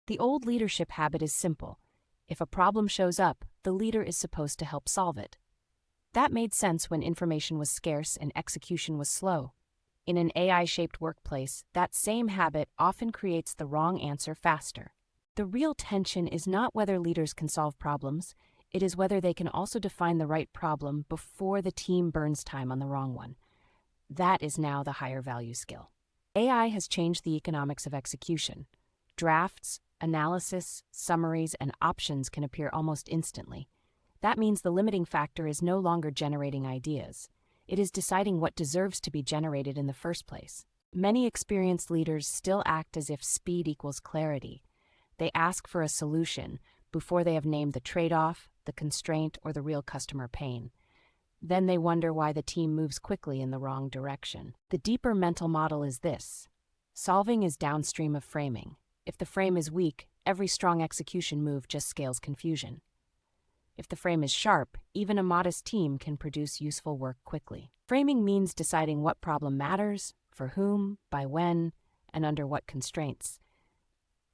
The old leadership habit is simple. If a problem shows up, the leader is supposed to help solve it. That made sense when information was scarce and execution was slow. In an AI-shaped workplace, that same habit often creates the wrong answer faster. The real tension is not whether leaders can solve problems, it is whether they can also define the right problem before the team burns time on the wrong one. That is now the higher value skill. AI has changed the economics of execution. Drafts, analysis, summaries, and options can appear almost instantly. That means the limiting factor is no longer generating ideas. It is deciding what deserves to be generated in the first place. Many experienced leaders still act as if speed equals clarity. They ask for a solution before they have named the trade-off, the constraint, or the real customer pain. Then they wonder why the team moves quickly in the wrong direction. The deeper mental model is this. Solving is downstream of framing. If the frame is weak, every strong execution move just scales confusion. If the frame is sharp, even a modest team can produce useful work quickly. Framing means deciding what problem matters, for whom, by when, and under what constraints.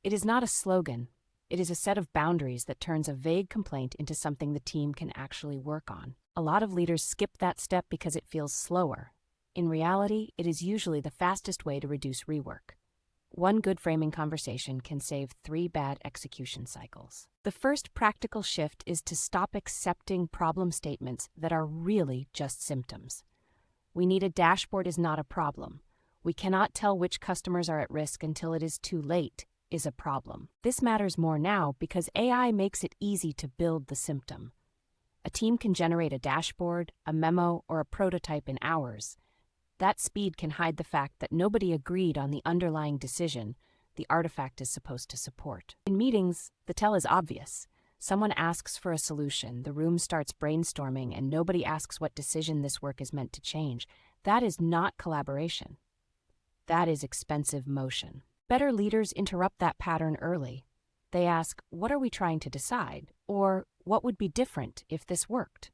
It is not a slogan. It is a set of boundaries that turns a vague complaint into something the team can actually work on. A lot of leaders skip that step because it feels slower. In reality, it is usually the fastest way to reduce rework. One good framing conversation can save 3 bad execution cycles. The first practical shift is to stop accepting problem statements that are really just symptoms. "We need a dashboard" is not a problem. "We cannot tell which customers are at risk until it is too late" is a problem. This matters more now because AI makes it easy to build the symptom. A team can generate a dashboard, a memo, or a prototype in hours. That speed can hide the fact that nobody agreed on the underlying decision the artifact is supposed to support. In meetings, the tell is obvious. Someone asks for a solution, the room starts brainstorming, and nobody asks what decision this work is meant to change. That is not collaboration. That is expensive motion. Better leaders interrupt that pattern early. They ask, "What are we trying to decide?" Or, "What would be different if this worked?"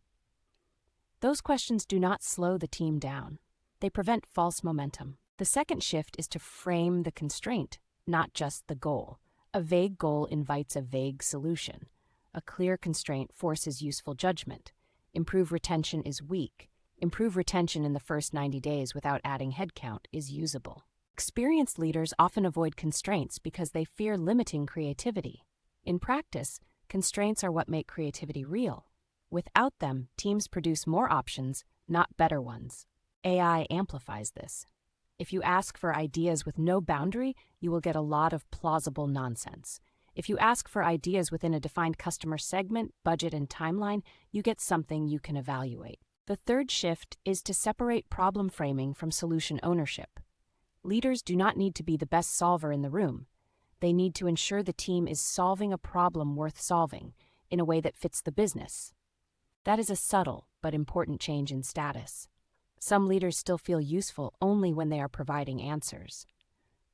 Those questions do not slow the team down. They prevent false momentum. The second shift is to frame the constraint, not just the goal. A vague goal invites a vague solution. A clear constraint forces useful judgment. Improve retention is weak. Improve retention in the first 90 days without adding headcount is usable. Experienced leaders often avoid constraints because they fear limiting creativity. In practice, constraints are what make creativity real. Without them, teams produce more options, not better ones. AI amplifies this. If you ask for ideas with no boundary, you will get a lot of plausible nonsense. If you ask for ideas within a defined customer segment, budget, and timeline, you get something you can evaluate. The third shift is to separate problem framing from solution ownership. Leaders do not need to be the best solver in the room. They need to ensure the team is solving a problem worth solving in a way that fits the business. That is a subtle but important change in status. Some leaders still feel useful only when they are providing answers.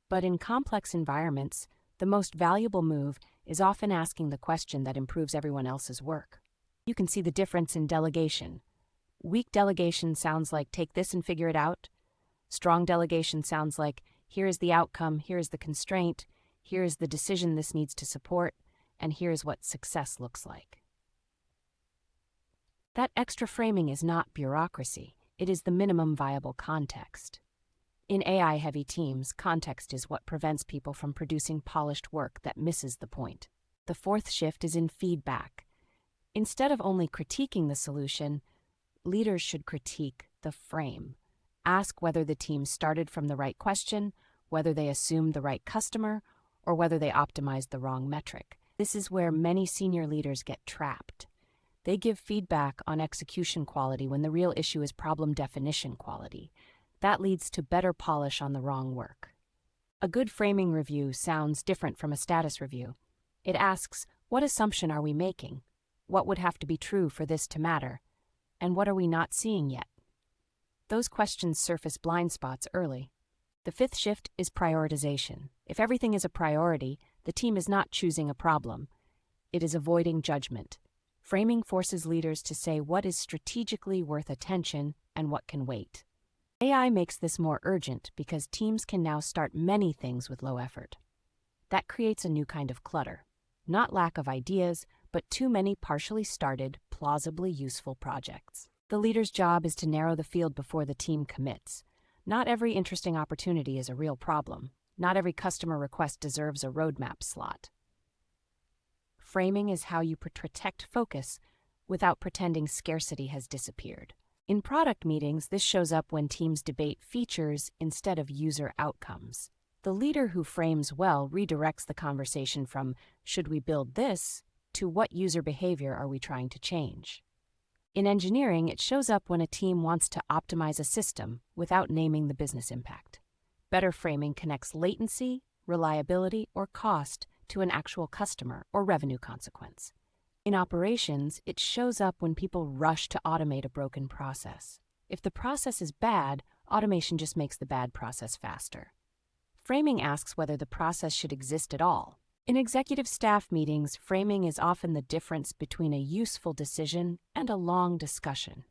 But in complex environments, the most valuable move is often asking the question that improves everyone else's work. You can see the difference in delegation. Weak delegation sounds like "take this and figure it out." Strong delegation sounds like "here is the outcome, here is the constraint, here is the decision this needs to support, and here is what success looks like." That extra framing is not bureaucracy. It is the minimum viable context. In AI-heavy teams, context is what prevents people from producing polished work that misses the point. The fourth shift is in feedback. Instead of only critiquing the solution, leaders should critique the frame. Ask whether the team started from the right question, whether they assumed the right customer, or whether they optimized the wrong metric. This is where many senior leaders get trapped. They give feedback on execution quality when the real issue is problem definition quality. That leads to better polish on the wrong work. A good framing review sounds different from a status review. It asks, what assumption are we making? What would have to be true for this to matter? And what are we not seeing yet? Those questions surface blind spots early. The fifth shift is prioritization. If everything is a priority, the team is not choosing a problem. It is avoiding judgment. Framing forces leaders to say what is strategically worth attention and what can wait. AI makes this more urgent because teams can now start many things with low effort. That creates a new kind of clutter. Not lack of ideas, but too many partially started, plausibly useful projects. The leader's job is to narrow the field before the team commits. Not every interesting opportunity is a real problem. Not every customer request deserves a roadmap slot. Framing is how you protect focus without pretending scarcity has disappeared. In product meetings, this shows up when teams debate features instead of user outcomes. The leader who frames well redirects the conversation from "should we build this?" to "what user behavior are we trying to change?" In engineering, it shows up when a team wants to optimize a system without naming the business impact. Better framing connects latency, reliability, or cost to an actual customer or revenue consequence. In operations, it shows up when people rush to automate a broken process. If the process is bad, automation just makes the bad process faster. Framing asks whether the process should exist at all. In executive staff meetings, framing is often the difference between a useful decision and a long discussion.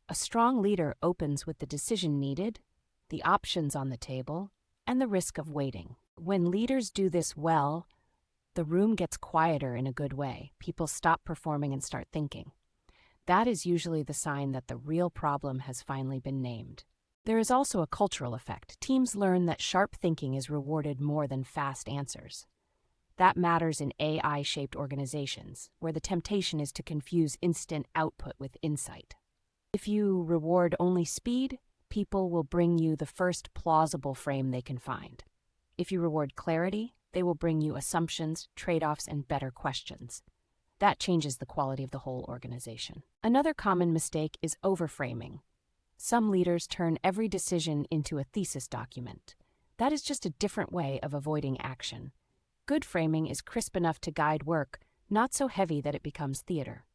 A strong leader opens with the decision needed, the options on the table, and the risk of waiting. When leaders do this well, the room gets quieter in a good way. People stop performing and start thinking. That is usually the sign that the real problem has finally been named. There is also a cultural effect. Teams learn that sharp thinking is rewarded more than fast answers. That matters in AI-shaped organizations, where the temptation is to confuse instant output with insight. If you reward only speed, people will bring you the first plausible frame they can find. If you reward clarity, they will bring you assumptions, trade-offs, and better questions. That changes the quality of the whole organization. Another common mistake is overframing. Some leaders turn every decision into a thesis document. That is just a different way of avoiding action. Good framing is crisp enough to guide work, not so heavy that it becomes theater.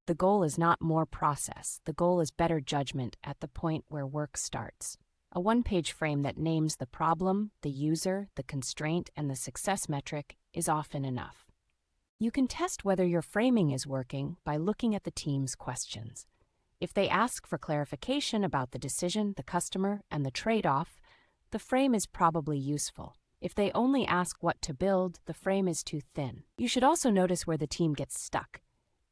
The goal is not more process. The goal is better judgment at the point where work starts. A one-page frame that names the problem, the user, the constraint, and the success metric is often enough. You can test whether your framing is working by looking at the team's questions. If they ask for clarification about the decision, the customer, and the trade-off, the frame is probably useful. If they only ask what to build, the frame is too thin. You should also notice where the team gets stuck.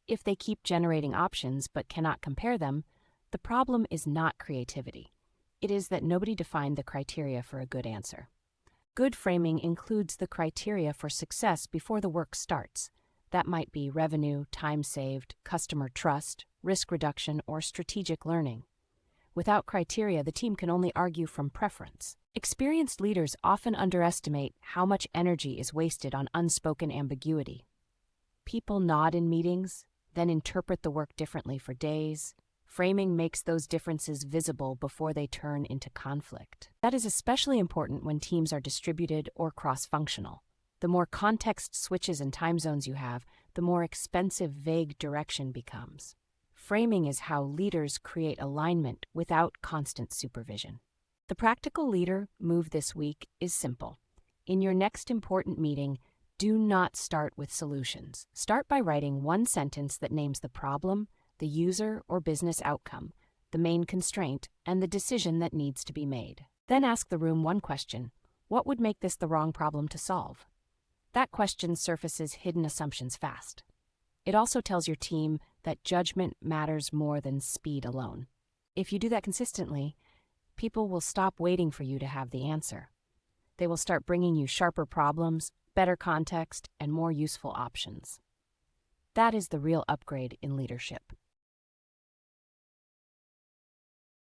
If they keep generating options but cannot compare them, the problem is not creativity. It is that nobody defined the criteria for a good answer. Good framing includes the criteria for success before the work starts. That might be revenue, time saved, customer trust, risk reduction, or strategic learning. Without criteria, the team can only argue from preference. Experienced leaders often underestimate how much energy is wasted on unspoken ambiguity. People nod in meetings, then interpret the work differently for days. Framing makes those differences visible before they turn into conflict. That is especially important when teams are distributed or cross-functional. The more context switches and time zones you have, the more expensive vague direction becomes. Framing is how leaders create alignment without constant supervision. The practical leader move this week is simple. In your next important meeting, do not start with solutions. Start by writing one sentence that names the problem, the user or business outcome, the main constraint, and the decision that needs to be made. Then ask the room one question: what would make this the wrong problem to solve? That question surfaces hidden assumptions fast. It also tells your team that judgment matters more than speed alone. If you do that consistently, people will stop waiting for you to have the answer. They will start bringing you sharper problems, better context, and more useful options. That is the real upgrade in leadership.